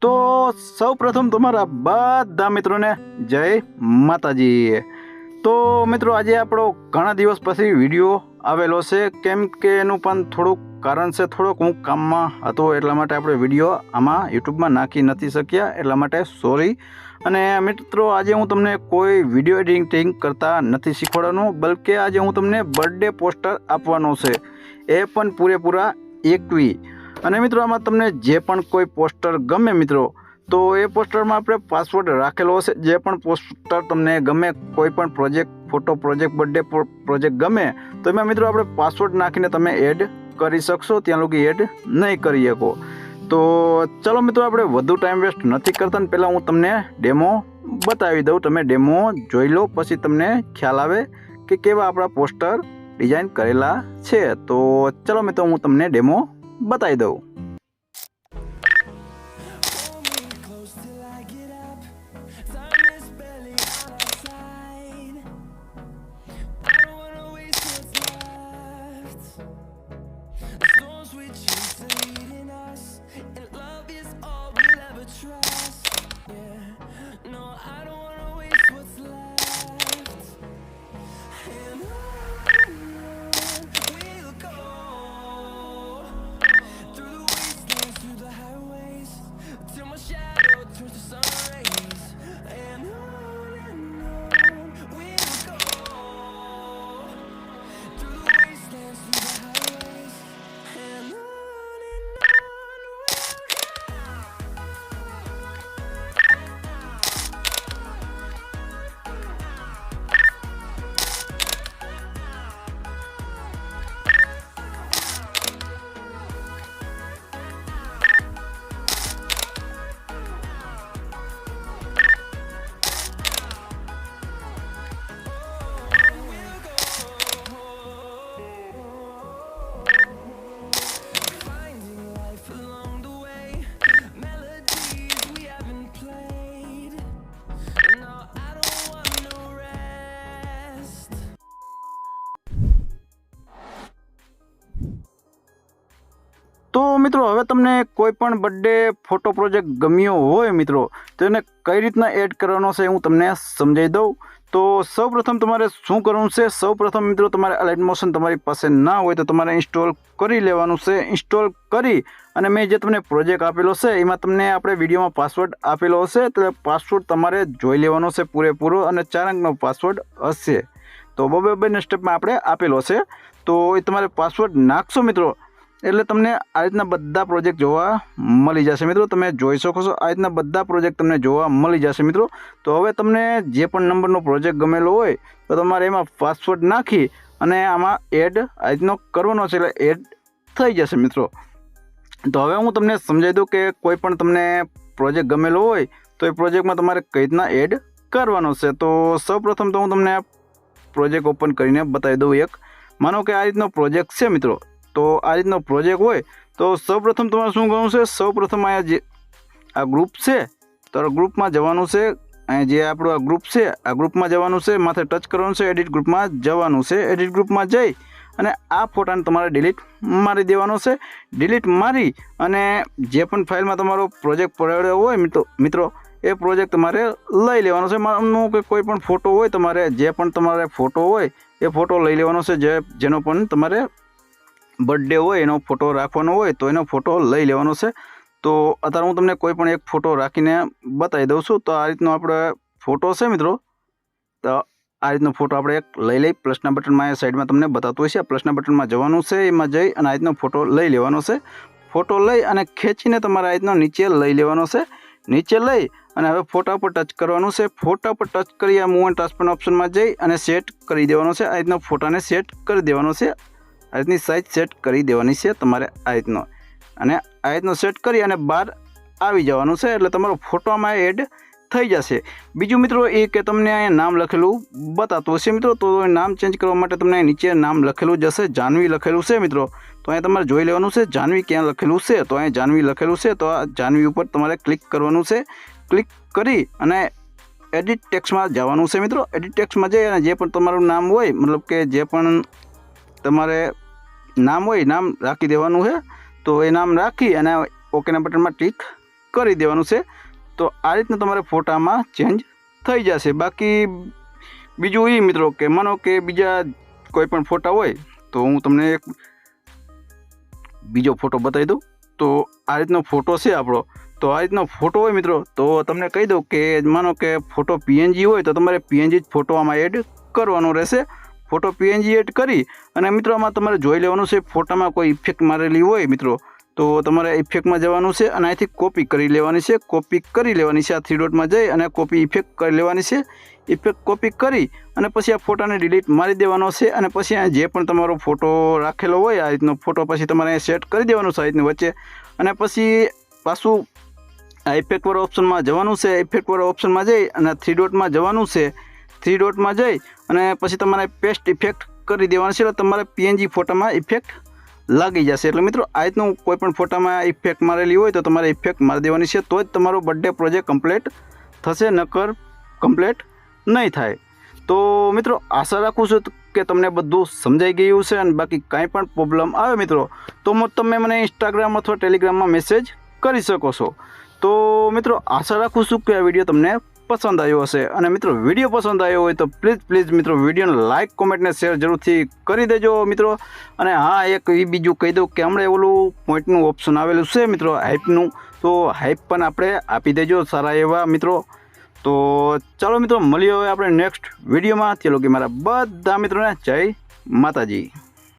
તો સૌ પ્રથમ તમારા બધા મિત્રોને જય માતાજી। તો મિત્રો આજે આપણો ઘણા દિવસ પછી વિડીયો આવેલો છે, કેમ કે એનું પણ થોડુંક કારણ છે। થોડોક હું કામમાં હતો એટલા માટે આપણે વિડીયો આમાં યુટ્યુબમાં નાખી નથી શક્યા, એટલા માટે સોરી। અને મિત્રો આજે હું તમને કોઈ વિડીયો એડિટિંગ કરતા નથી શીખવાડવાનો, બલકે આજે હું તમને બર્થડે પોસ્ટર આપવાનો છે, એ પણ પૂરેપૂરા 21। અને મિત્રો આમાં તમને જે પણ કોઈ પોસ્ટર ગમે મિત્રો, તો એ પોસ્ટરમાં આપણે પાસવર્ડ રાખેલો હશે। જે પણ પોસ્ટર તમને ગમે, કોઈ પણ project, photo project, birthday project ગમે તો એમાં મિત્રો આપણે પાસવર્ડ નાખીને તમે એડ કરી શકશો, ત્યાં લોકો એડ નહીં કરી શકો। તો ચલો મિત્રો, આપણે વધુ ટાઈમ વેસ્ટ નથી કરતા ને પહેલાં હું તમને ડેમો બતાવી દઉં। તમે ડેમો જોઈ લો, પછી તમને ખ્યાલ આવે કે કેવા આપણા પોસ્ટર ડિઝાઇન કરેલા છે। તો ચલો મિત્રો, હું તમને ડેમો બતાવી દઉં। તો મિત્રો, હવે તમને કોઈ પણ બર્થડે ફોટો પ્રોજેક્ટ ગમ્યો હોય મિત્રો, તો એને કઈ રીતના એડ કરવાનો છે હું તમને સમજાવી દઉં। તો સૌપ્રથમ તમારે શું કરવાનું છે, સૌપ્રથમ મિત્રો તમારે લાઇટ મોશન તમારી પાસે ના હોય તો તમારે ઇન્સ્ટોલ કરી લેવાનું છે। ઇન્સ્ટોલ કરી અને મેં જે તમને પ્રોજેક્ટ આપેલો છે એમાં તમને આપણે વિડીયોમાં પાસવર્ડ આપેલો હશે, તો પાસવર્ડ તમારે જોઈ લેવાનો છે પૂરેપૂરો, અને 4 અંકનો પાસવર્ડ હશે। તો બે સ્ટેપમાં આપણે આપેલો છે, તો એ તમારે પાસવર્ડ નાખશો મિત્રો, એટલે તમને આ રીતના બધા પ્રોજેક્ટ જોવા મળી જશે મિત્રો। તમે જોઈ શકો છો આ રીતના બધા પ્રોજેક્ટ તમને જોવા મળી જશે મિત્રો। તો હવે તમને જે પણ નંબરનો પ્રોજેક્ટ ગમેલો હોય તો તમારે એમાં પાસવર્ડ નાખી અને આમાં એડ આ રીતનો કરવાનો છે, એટલે એડ થઈ જશે મિત્રો। તો હવે હું તમને સમજાવી દઉં કે કોઈ પણ તમને પ્રોજેક્ટ ગમેલો હોય તો એ પ્રોજેક્ટમાં તમારે કઈ રીતના એડ કરવાનો છે। તો સૌપ્રથમ તો હું તમને આ પ્રોજેક્ટ ઓપન કરીને બતાવી દઉં એક। માનો કે આ રીતનો પ્રોજેક્ટ છે મિત્રો, તો આ રીતનો પ્રોજેક્ટ હોય તો સૌપ્રથમ તમારે શું કરવાનું છે, સૌપ્રથમ અહીંયા જે આ ગ્રુપ છે તો ગ્રુપમાં જવાનું છે। અહીંયા જે આપણું આ ગ્રુપ છે, આ ગ્રુપમાં જવાનું છે, માથે ટચ કરવાનું છે, એડિટ ગ્રુપમાં જવાનું છે। એડિટ ગ્રુપમાં જઈ અને આ ફોટાને તમારે ડિલીટ મારી દેવાનો છે। ડિલીટ મારી અને જે પણ ફાઇલમાં તમારો પ્રોજેક્ટ પડ્યો હોય મિત્રો એ પ્રોજેક્ટ તમારે લઈ લેવાનો છે। માનો કે કોઈ પણ ફોટો હોય, તમારે જે પણ તમારે ફોટો હોય એ ફોટો લઈ લેવાનો છે, જેનો પણ તમારે બર્થડે હોય એનો ફોટો રાખવાનો હોય તો એનો ફોટો લઈ લેવાનો છે। તો અત્યારે હું તમને કોઈ પણ એક ફોટો રાખીને બતાવી દઉં છું। તો આ રીતનો આપણે ફોટો છે મિત્રો, તો આ રીતનો ફોટો આપણે એક લઈ લઈ, પ્લસના બટનમાં એ સાઈડમાં તમને બતાવતું હોય છે, પ્લસના બટનમાં જવાનું છે, એમાં જઈ અને આ રીતનો ફોટો લઈ લેવાનો છે। ફોટો લઈ અને ખેંચીને તમારે આ રીતનો નીચે લઈ લેવાનો છે। નીચે લઈ અને હવે ફોટા પર ટચ કરવાનું છે। ફોટા પર ટચ કરી આ મૂવ એન્ડ ટ્રાન્સફર ઓપ્શનમાં જઈ અને સેટ કરી દેવાનો છે। આ રીતનો ફોટાને સેટ કરી દેવાનો છે, આ રીતની સાઇઝ સેટ કરી દેવાની છે તમારે આ રીતનો, અને આ રીતનો સેટ કરી અને બહાર આવી જવાનું છે, એટલે તમારો ફોટોમાં એડ થઈ જશે। બીજું મિત્રો એ કે તમને અહીંયા નામ લખેલું બતાતું હશે મિત્રો, તો નામ ચેન્જ કરવા માટે તમને નીચે નામ લખેલું જ હશે, જાનવી લખેલું છે મિત્રો, તો અહીંયા તમારે જોઈ લેવાનું છે જાનવી ક્યાં લખેલું છે। તો અહીંયા જાનવી લખેલું છે, તો આ જાનવી ઉપર તમારે ક્લિક કરવાનું છે। ક્લિક કરી અને એડિટ ટેક્સ્ટમાં જવાનું છે મિત્રો। એડિટ ટેક્સ્ટમાં જઈ અને જે પણ તમારું નામ હોય, મતલબ કે જે પણ તમારે નામ હોય નામ રાખી દેવાનું છે। તો એ નામ રાખી અને ઓકેના બટનમાં ક્લિક કરી દેવાનું છે તો આ રીતના તમારે ફોટામાં ચેન્જ થઈ જશે। બાકી બીજું એ મિત્રો કે માનો કે બીજા કોઈ પણ ફોટા હોય તો હું તમને એક બીજો ફોટો બતાવી દઉં। તો આ રીતનો ફોટો છે આપણો, તો આ રીતનો ફોટો હોય મિત્રો તો તમને કહી દઉં કે માનો કે ફોટો પીએનજી હોય તો તમારે પીએનજી જ ફોટો આમાં એડ કરવાનો રહેશે। ફોટો પીએનજી એડ કરી અને મિત્રો આમાં તમારે જોઈ લેવાનું છે ફોટામાં કોઈ ઇફેક્ટ મારેલી હોય મિત્રો તો તમારે ઇફેક્ટમાં જવાનું છે અને અહીંથી કોપી કરી લેવાની છે। કોપી કરી લેવાની છે, આ 3 ડોટમાં જઈ અને કોપી ઇફેક્ટ કરી લેવાની છે। ઇફેક્ટ કોપી કરી અને પછી આ ફોટાને ડિલીટ મારી દેવાનો છે અને પછી આ જે પણ તમારો ફોટો રાખેલો હોય આ રીતનો ફોટો પછી તમારે સેટ કરી દેવાનું છે આ રીતની વચ્ચે અને પછી પાછું આ ઇફેક્ટવાળા ઓપ્શનમાં જવાનું છે। ઇફેક્ટવાળા ઓપ્શનમાં જઈ અને 3 ડોટમાં જવાનું છે। 3 ડોટમાં જઈ અને પછી તમારે પેસ્ટ ઇફેક્ટ કરી દેવાનું છે એટલે તમારે પીએનજી ફોટામાં ઇફેક્ટ લાગી જશે। એટલે મિત્રો આ રીતનું કોઈ પણ ફોટામાં ઇફેક્ટ મારેલી હોય તો તમારે ઇફેક્ટ મારી દેવાની છે તો જ તમારો બર્થડે પ્રોજેક્ટ કમ્પ્લીટ થશે, નકર કમ્પ્લીટ નહીં થાય। તો મિત્રો આશા રાખું છું કે તમને બધું સમજાઈ ગયું છે અને બાકી કાંઈ પણ પ્રોબ્લેમ આવે મિત્રો તો તમે મને ઇન્સ્ટાગ્રામ અથવા ટેલિગ્રામમાં મેસેજ કરી શકો છો। તો મિત્રો આશા રાખું છું કે આ વિડીયો તમને પસંદ આવ્યો હશે અને મિત્રો વિડીયો પસંદ આવ્યો હોય તો પ્લીઝ મિત્રો વિડીયોને લાઇક કોમેન્ટ ને શેર જરૂરથી કરી દેજો મિત્રો। અને હા એક એ બીજું કહી દઉં કે હમણાં ઓલું પોઈન્ટનું ઓપ્શન આવેલું છે મિત્રો હાઇપનું, તો હાઇપ પણ આપણે આપી દેજો સારા એવા મિત્રો। તો ચાલો મિત્રો મળીએ હવે આપણે નેક્સ્ટ વિડીયોમાં। ચાલો કે મારા બધા મિત્રોને જય માતાજી।